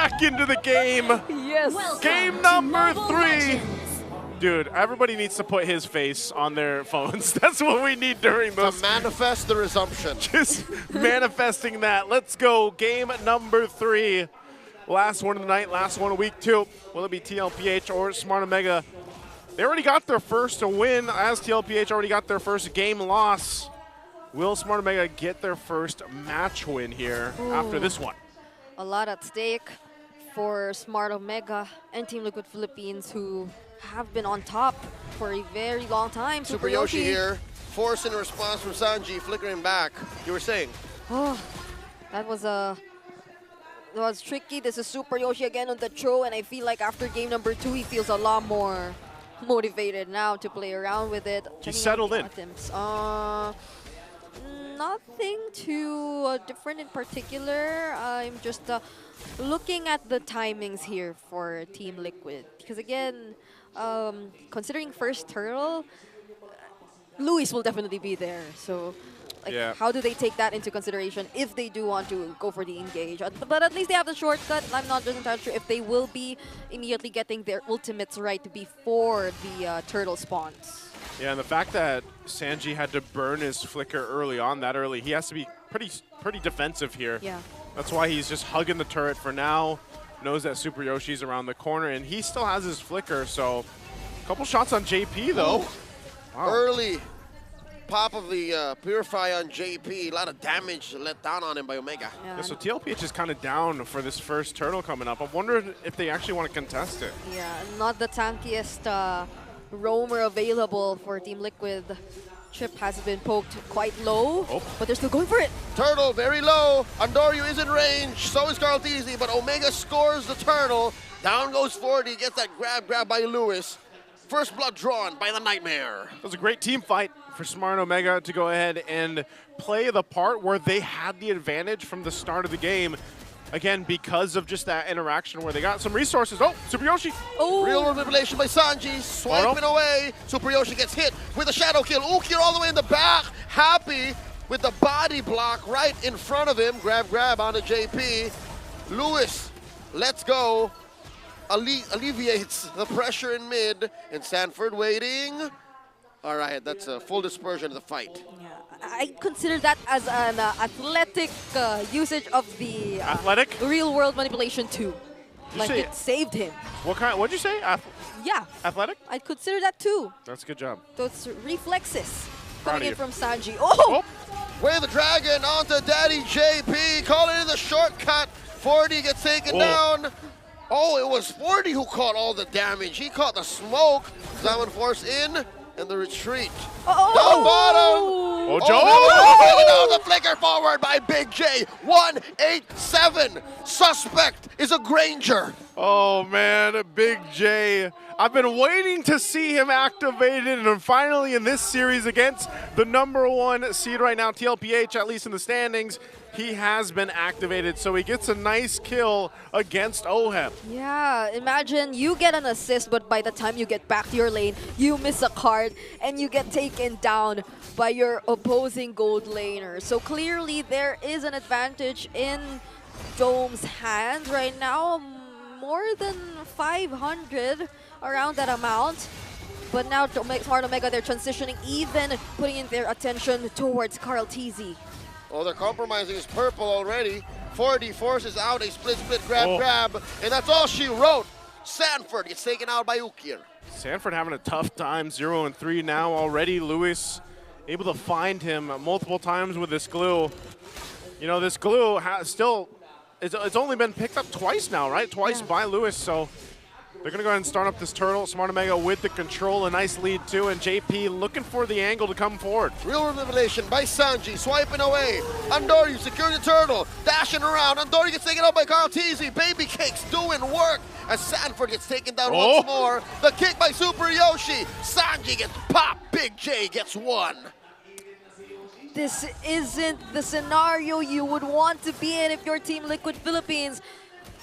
back into the game. Yes. Game number 3. Dude, everybody needs to put his face on their phones. That's what we need during those. To manifest the resumption. Just manifesting that. Let's go. Game number 3. Last one of the night, last one of week 2. Will it be TLPH or Smart Omega? They already got their first win, as TLPH already got their first game loss. Will Smart Omega get their first match win here after this one? A lot at stake for Smart Omega and Team Liquid Philippines, who have been on top for a very long time. Super Yoshi here, forcing a response from Sanji, flickering back. You were saying? Oh, that was tricky. This is Super Yoshi again on the throw, and I feel like after game number 2, he feels a lot more motivated now to play around with it. He's settled in. Nothing too different in particular. I'm just looking at the timings here for Team Liquid. Because again, considering first turtle, Luis will definitely be there. So like, how do they take that into consideration if they do want to go for the engage? But at least they have the shortcut. I'm not just entirely sure if they will be immediately getting their ultimates right before the turtle spawns. Yeah, and the fact that Sanji had to burn his flicker early on, that early, he has to be pretty defensive here. Yeah. That's why he's just hugging the turret for now. Knows that Super Yoshi's around the corner, and he still has his flicker, so a couple shots on JP, though. Wow. Early pop of the Purify on JP. A lot of damage let down on him by Omega. Yeah, so TLPH is kind of down for this first turtle coming up. I'm wondering if they actually want to contest it. Yeah, not the tankiest roamer available for Team Liquid. Chip has been poked quite low, but they're still going for it. Turtle very low. Andoryu is in range. So is Carlteasy, but Omega scores the turtle. Down goes 40. Gets that grab by Lewis. First blood drawn by the Nightmare. It was a great team fight for Smart Omega to go ahead and play the part where they had the advantage from the start of the game. Again, because of just that interaction where they got some resources. Oh, Super Yoshi. Oh. Real world manipulation by Sanji. Swiping away. Super Yoshi gets hit with a shadow kill. Ukir all the way in the back. Happy with the body block right in front of him. Grab onto JP. Lewis, let's go. Alleviates the pressure in mid. And Sanford waiting. All right, that's a full dispersion of the fight. Yeah, I consider that as an athletic usage of the real world manipulation too. Like it saved him. What kind? What'd you say? Yeah. Athletic? I consider that too. That's a good job. So it's reflexes coming in from Sanji. Way of the dragon onto Daddy JP, calling in the shortcut. 40 gets taken down. Oh, it was 40 who caught all the damage. He caught the smoke. Zaman Force in. And the retreat. Down bottom. Taking down the flicker forward by Big J. 187. Suspect is a Granger. Oh, man. Big J. I've been waiting to see him activated, and finally in this series against the #1 seed right now, TLPH, at least in the standings, he has been activated, so he gets a nice kill against Ohem. Yeah, imagine you get an assist, but by the time you get back to your lane, you miss a card, and you get taken down by your opposing gold laner. So clearly there is an advantage in Dome's hands right now, more than 500, around that amount. But now Smart Omega, they're transitioning, even putting in their attention towards Carlteasy. Oh, they're compromising his purple already. 40 forces out a split, grab, and that's all she wrote. Sanford gets taken out by Ukir. Sanford having a tough time, 0-3 now already. Lewis able to find him multiple times with this glue. You know, this glue it's only been picked up twice now, right? Twice by Lewis, so they're going to go ahead and start up this turtle. Smart Omega with the control, a nice lead too, and JP looking for the angle to come forward. Real revelation by Sanji, swiping away. Andoryu securing the turtle, dashing around. Andoryu gets taken out by Carlteasy. Baby Cakes doing work as Sanford gets taken down once more. The kick by Super Yoshi. Sanji gets popped. Big J gets one. This isn't the scenario you would want to be in if you're Team Liquid Philippines.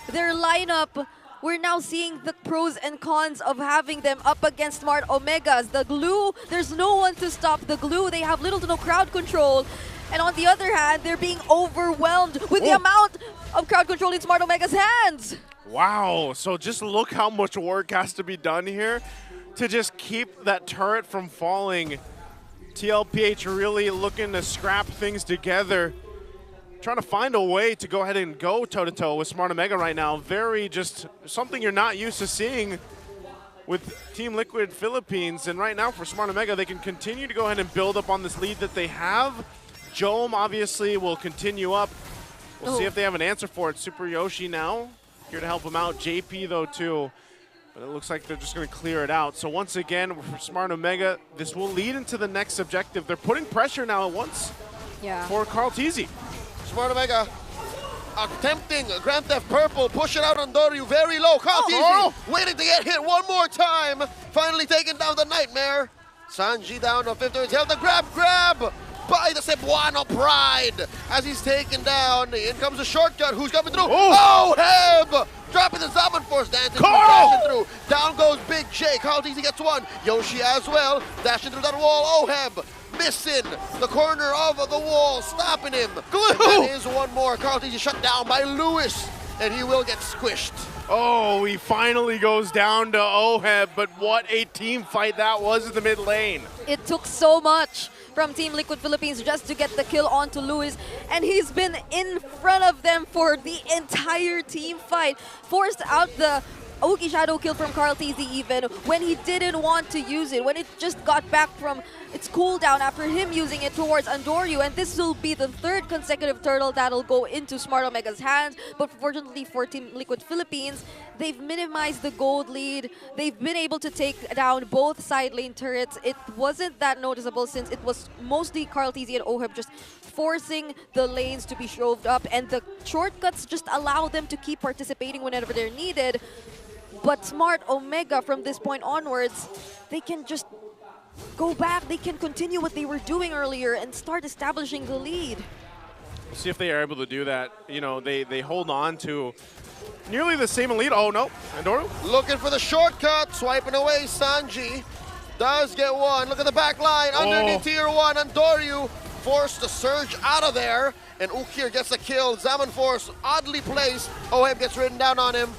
Their lineup, we're now seeing the pros and cons of having them up against Smart Omegas. The glue, there's no one to stop the glue. They have little to no crowd control. And on the other hand, they're being overwhelmed with the amount of crowd control in Smart Omega's hands. Wow, so just look how much work has to be done here to just keep that turret from falling. MPLPH really looking to scrap things together, trying to find a way to go ahead and go toe-to-toe with Smart Omega right now. Very just something you're not used to seeing with Team Liquid Philippines. And right now for Smart Omega, they can continue to go ahead and build up on this lead that they have. Jome obviously will continue up. We'll see if they have an answer for it. Super Yoshi now here to help him out. JP though too. But it looks like they're just going to clear it out. So once again, for Smart Omega, this will lead into the next objective. They're putting pressure now at once for Carl Tizzy. Smart Omega attempting Grand Theft Purple, push it out on Doryu very low. Carl Tizzy waiting to get hit one more time. Finally taking down the Nightmare. Sanji down to 50. The grab by the Cebuano Pride as he's taken down. In comes the shortcut. Who's coming through? Oh, Heb! Dropping the Zaman Force, dancing through. Down goes Big J. Carl Tizzy gets one. Yoshi as well, dashing through that wall. Oheb missing the corner of the wall, stopping him. That is one more. Carl Tizzy shut down by Lewis, and he will get squished. Oh, he finally goes down to Oheb, but what a team fight that was in the mid lane. It took so much from Team Liquid Philippines just to get the kill onto Lewis, and he's been in front of them for the entire team fight. Forced out the Oogie Shadow kill from Carl Tizzy even when he didn't want to use it, when it just got back from its cooldown after him using it towards Andoryu, and this will be the third consecutive turtle that'll go into Smart Omega's hands. But fortunately for Team Liquid Philippines, they've minimized the gold lead. They've been able to take down both side lane turrets. It wasn't that noticeable since it was mostly Carl Tizzy and Oheb just forcing the lanes to be shoved up, and the shortcuts just allow them to keep participating whenever they're needed. But Smart Omega, from this point onwards, they can just go back. They can continue what they were doing earlier and start establishing the lead. We'll see if they are able to do that. You know, they hold on to nearly the same lead. Oh, no. Andoryu? Looking for the shortcut. Swiping away. Sanji does get one. Look at the back line. Underneath tier 1. Andoryu forced to surge out of there. And Ukir gets a kill. Zaman Force oddly placed. Oheb gets ridden down on him.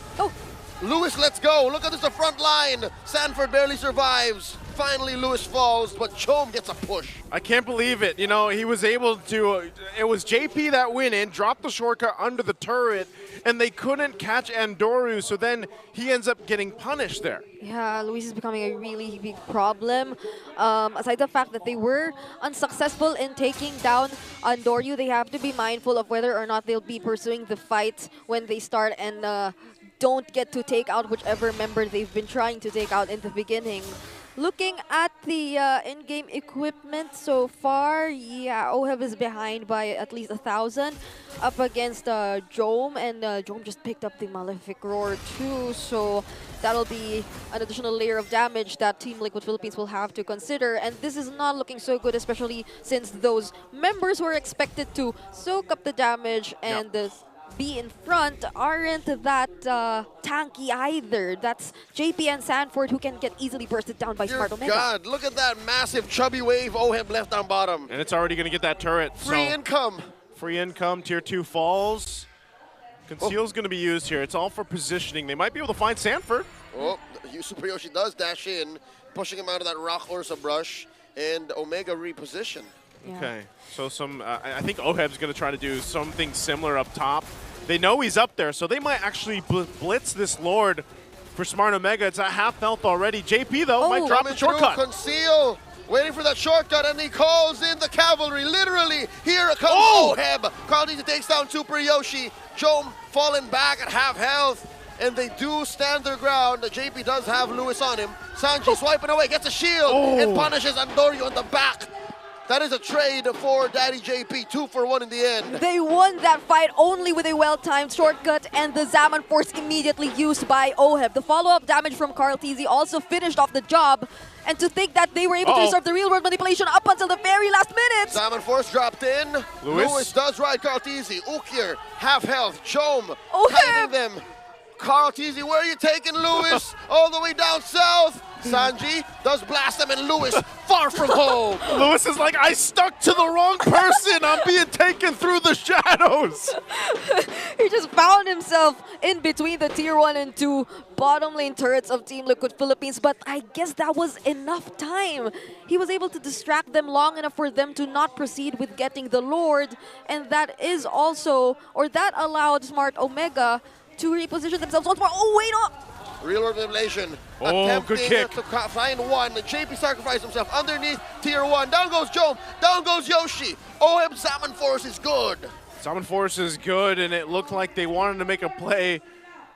Lewis, let's go. Look at this, the front line. Sanford barely survives. Finally, Lewis falls, but Chom gets a push. I can't believe it. You know, he was able to, it was JP that went in, dropped the shortcut under the turret, and they couldn't catch Andoryu, so then he ends up getting punished there. Yeah, Luis is becoming a really big problem. Aside the fact that they were unsuccessful in taking down Andoryu, they have to be mindful of whether or not they'll be pursuing the fight when they start and don't get to take out whichever member they've been trying to take out in the beginning. Looking at the in-game equipment so far, yeah, Oheb is behind by at least 1,000 up against Jome, and Jome just picked up the Malefic Roar too, so that'll be an additional layer of damage that Team Liquid Philippines will have to consider, and this is not looking so good, especially since those members who are expected to soak up the damage and be in front aren't that tanky either. That's JP and Sanford who can get easily bursted down by Smart Omega. God, look at that massive chubby wave Oheb left on bottom. And it's already going to get that turret. Free income. Free income, tier 2 falls. Conceal's going to be used here. It's all for positioning. They might be able to find Sanford. Oh, Super Yoshi does dash in, pushing him out of that rock Ursa brush, and Omega reposition. Yeah. Okay, so I think Oheb's going to try to do something similar up top. They know he's up there, so they might actually blitz this Lord for Smart Omega. It's at half health already. JP, though, might drop the shortcut. Conceal, waiting for that shortcut, and he calls in the cavalry. Literally, here it comes Oheb. Carl Tizzy takes down Super Yoshi. Jome falling back at half health, and they do stand their ground. JP does have Lewis on him. Sanji swiping away, gets a shield, and punishes Andoryu in the back. That is a trade for Daddy JP, 2 for 1 in the end. They won that fight only with a well-timed shortcut and the Zaman Force immediately used by Oheb. The follow-up damage from Carl Tizzy also finished off the job. And to think that they were able to reserve the real-world manipulation up until the very last minute. Zaman Force dropped in. Lewis does ride Carl Tizzy. Ukir, half health. Chome, hiding them. Carl Teasy, where are you taking Lewis? All the way down south. Sanji does blast him, and Lewis far from home. Lewis is like, I stuck to the wrong person. I'm being taken through the shadows. He just found himself in between the tier 1 and 2 bottom lane turrets of Team Liquid Philippines, but I guess that was enough time. He was able to distract them long enough for them to not proceed with getting the Lord, and that is also, or that allowed Smart Omega to reposition themselves once more. Oh, wait up! Real Revelation good kick. to find one. JP sacrificed himself underneath tier 1. Down goes Jome. Down goes Yoshi. OM Salmon Force is good. Salmon Force is good, and it looked like they wanted to make a play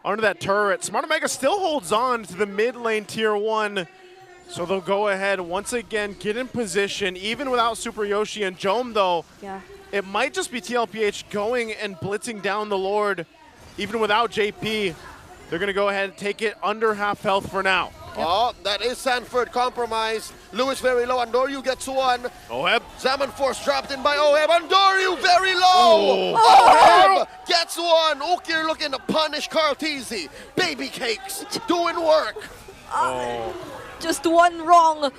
under that turret. Smart Omega still holds on to the mid lane tier 1. So they'll go ahead once again, get in position, even without Super Yoshi and Jome though. Yeah. It might just be TLPH going and blitzing down the Lord, even without JP. They're going to go ahead and take it under half health for now. Yep. Oh, that is Sanford compromised. Lewis very low. Andoryu gets one. Oheb. Salmon Force dropped in by Oheb. Andoryu very low. Oh. Oheb gets one. Ukir looking to punish Carl Teasy. Baby cakes doing work. Just one wrong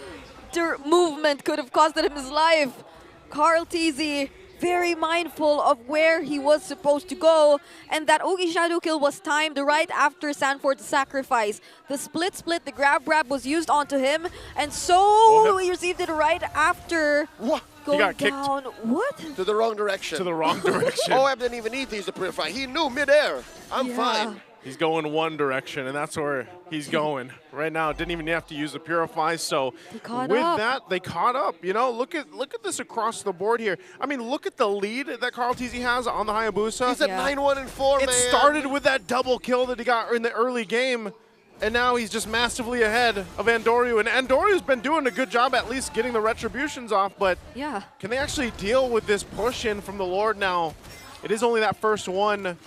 movement could have costed him his life. Carl Teasy very mindful of where he was supposed to go, and that Ogi Shadow kill was timed right after Sanford's sacrifice. The split, the grab was used onto him, and so he received it right after What? going got kicked. down. What? To the wrong direction. To the wrong direction. Oheb didn't even need to use the purify. He knew midair. I'm fine. He's going one direction, and that's where he's going. Right now, didn't even have to use the Purify, so caught with up. that, they caught up. You know, look at this across the board here. I mean, look at the lead that Carl Teasy has on the Hayabusa. He's at 9-1 and 4, It man. started with that double kill that he got in the early game, and now he's just massively ahead of Andoryu. And Andoryu's been doing a good job at least getting the retributions off, but Yeah. can they actually deal with this push in from the Lord now? It is only that first one,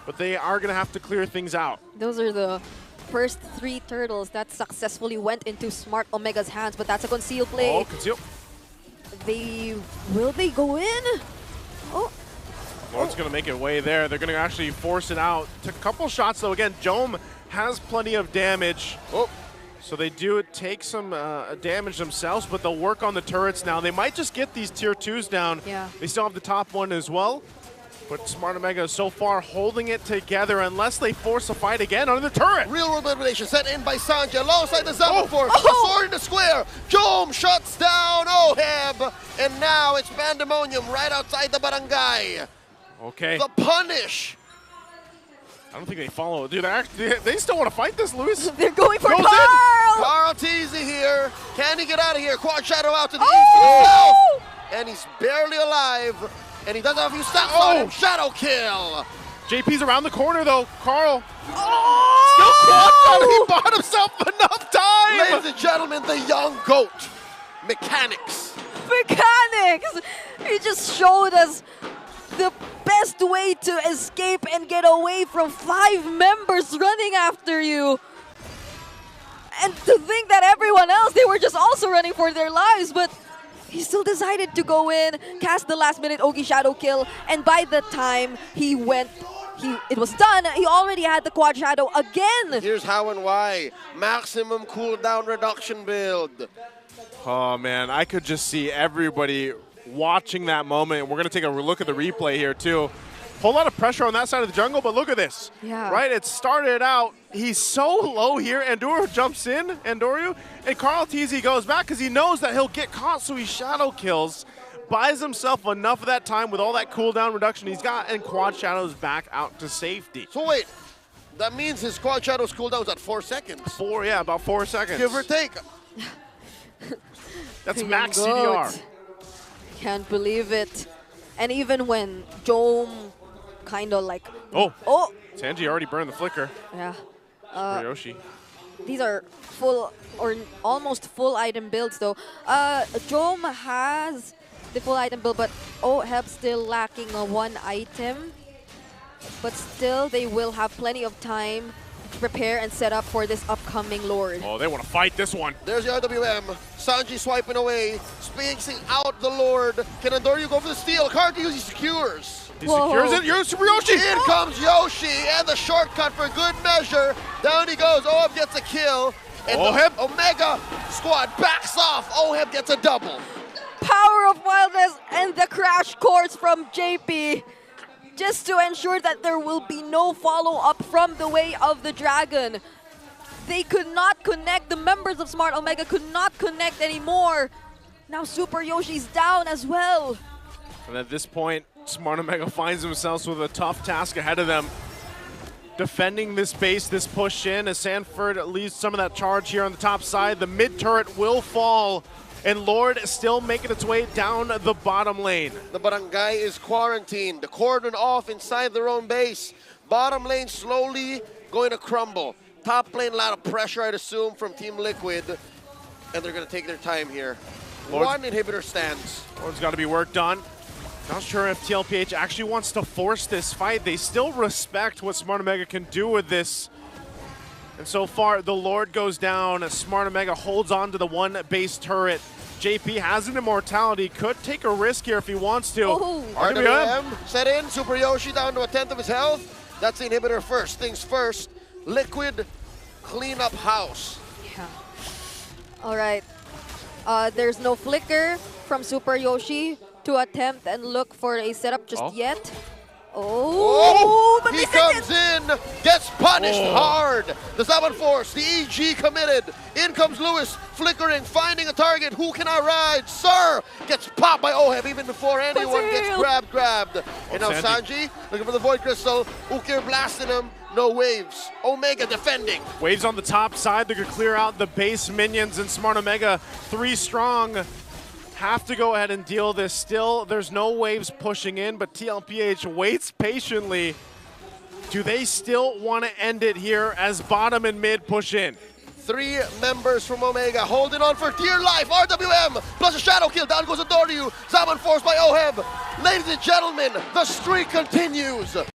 but they are going to have to clear things out. Those are the first 3 turtles that successfully went into Smart Omega's hands, but that's a concealed play. Oh, conceal. Will they go in? Oh, Lord's going to make it way there. They're going to actually force it out. Took a couple shots, though. Again, Jome has plenty of damage. Oh. So they do take some damage themselves, but they'll work on the turrets now. They might just get these tier 2s down. Yeah. They still have the top one as well. But Smart Omega is so far holding it together unless they force a fight again under the turret. Real world manipulation set in by Sanjay alongside the Zama Force. The sword in the square. Jome shuts down Oheb. And now it's Pandemonium right outside the barangay. Okay. The punish. I don't think they follow. Dude, they still want to fight this, Luis. they're going for Goes in. Carl! Carl Teasy here. Can he get out of here? Quad Shadow out to the east to the south. And he's barely alive. And he does have a few stacks on him. Shadow kill. JP's around the corner, though. Carl. Still quad shot. He bought himself enough time. Ladies and gentlemen, the young GOAT. Mechanics. Mechanics! He just showed us the best way to escape and get away from 5 members running after you. And to think that everyone else, they were just also running for their lives, but he still decided to go in, cast the last minute Ogi Shadow kill, and by the time it was done, he already had the Quad Shadow again. Here's how and why. Maximum cooldown reduction build. Oh, man, I could just see everybody watching that moment. We're going to take a look at the replay here, too. Whole lot of pressure on that side of the jungle, but look at this. Yeah. Right, it started out, he's so low here. Andoryu jumps in, Andoryu, and Carl Teasy goes back because he knows that he'll get caught, so he shadow kills, buys himself enough of that time with all that cooldown reduction he's got, and Quad Shadow's back out to safety. So wait, that means his Quad Shadow's cooldown's at 4 seconds. About 4 seconds. Give or take. That's Young max goat. CDR. Can't believe it. And even when Jome kind of like... Oh, Oh! Sanji already burned the flicker Yeah. for Yoshi. These are full or almost full item builds though. Jome has the full item build, but Oheb still lacking one item. But still, they will have plenty of time to prepare and set up for this upcoming Lord. Oh, they want to fight this one. There's the RWM. Sanji swiping away, spacing out the Lord. Can Andoryu go for the steal? Card use, he secures. He secures it. Super Yoshi! In comes Yoshi, and the shortcut for good measure. pressure. Down he goes. Oheb gets a kill. And the Omega squad backs off. Oheb gets a double. Power of wildness and the crash course from JP. Just to ensure that there will be no follow-up from the way of the Dragon. They could not connect. The members of Smart Omega could not connect anymore. Now Super Yoshi's down as well. And at this point, Smart Omega finds themselves with a tough task ahead of them. Defending this base, this push in, as Sanford leaves some of that charge here on the top side. The mid turret will fall, and Lord is still making its way down the bottom lane. The barangay is quarantined, the cordon off inside their own base. Bottom lane slowly going to crumble. Top lane, a lot of pressure, I'd assume, from Team Liquid, and they're going to take their time here. One inhibitor stands. Lord's got to be worked on. Not sure if TLPH actually wants to force this fight. They still respect what Smart Omega can do with this. And so far, the Lord goes down. Smart Omega holds on to the one base turret. JP has an immortality, could take a risk here if he wants to. RWM set in, Super Yoshi down to a 10th of his health. That's the inhibitor first. Things first, Liquid clean up house. Yeah. All right. There's no flicker from Super Yoshi to attempt and look for a setup just yet. But he comes in, gets punished hard. The Saban Force, the EG committed. In comes Lewis, flickering, finding a target. Who can I ride? Sir! Gets popped by Oheb even before anyone gets grabbed. And now Sanji looking for the Void Crystal. Ukir blasting him. No waves. Omega defending. Waves on the top side. They could clear out the base minions, and Smart Omega 3 strong. Have to go ahead and deal this. Still, there's no waves pushing in, but TLPH waits patiently. Do they still want to end it here as bottom and mid push in? 3 members from Omega holding on for dear life. RWM plus a shadow kill. Down goes Adoryu. Saban Force by Oheb. Ladies and gentlemen, the streak continues.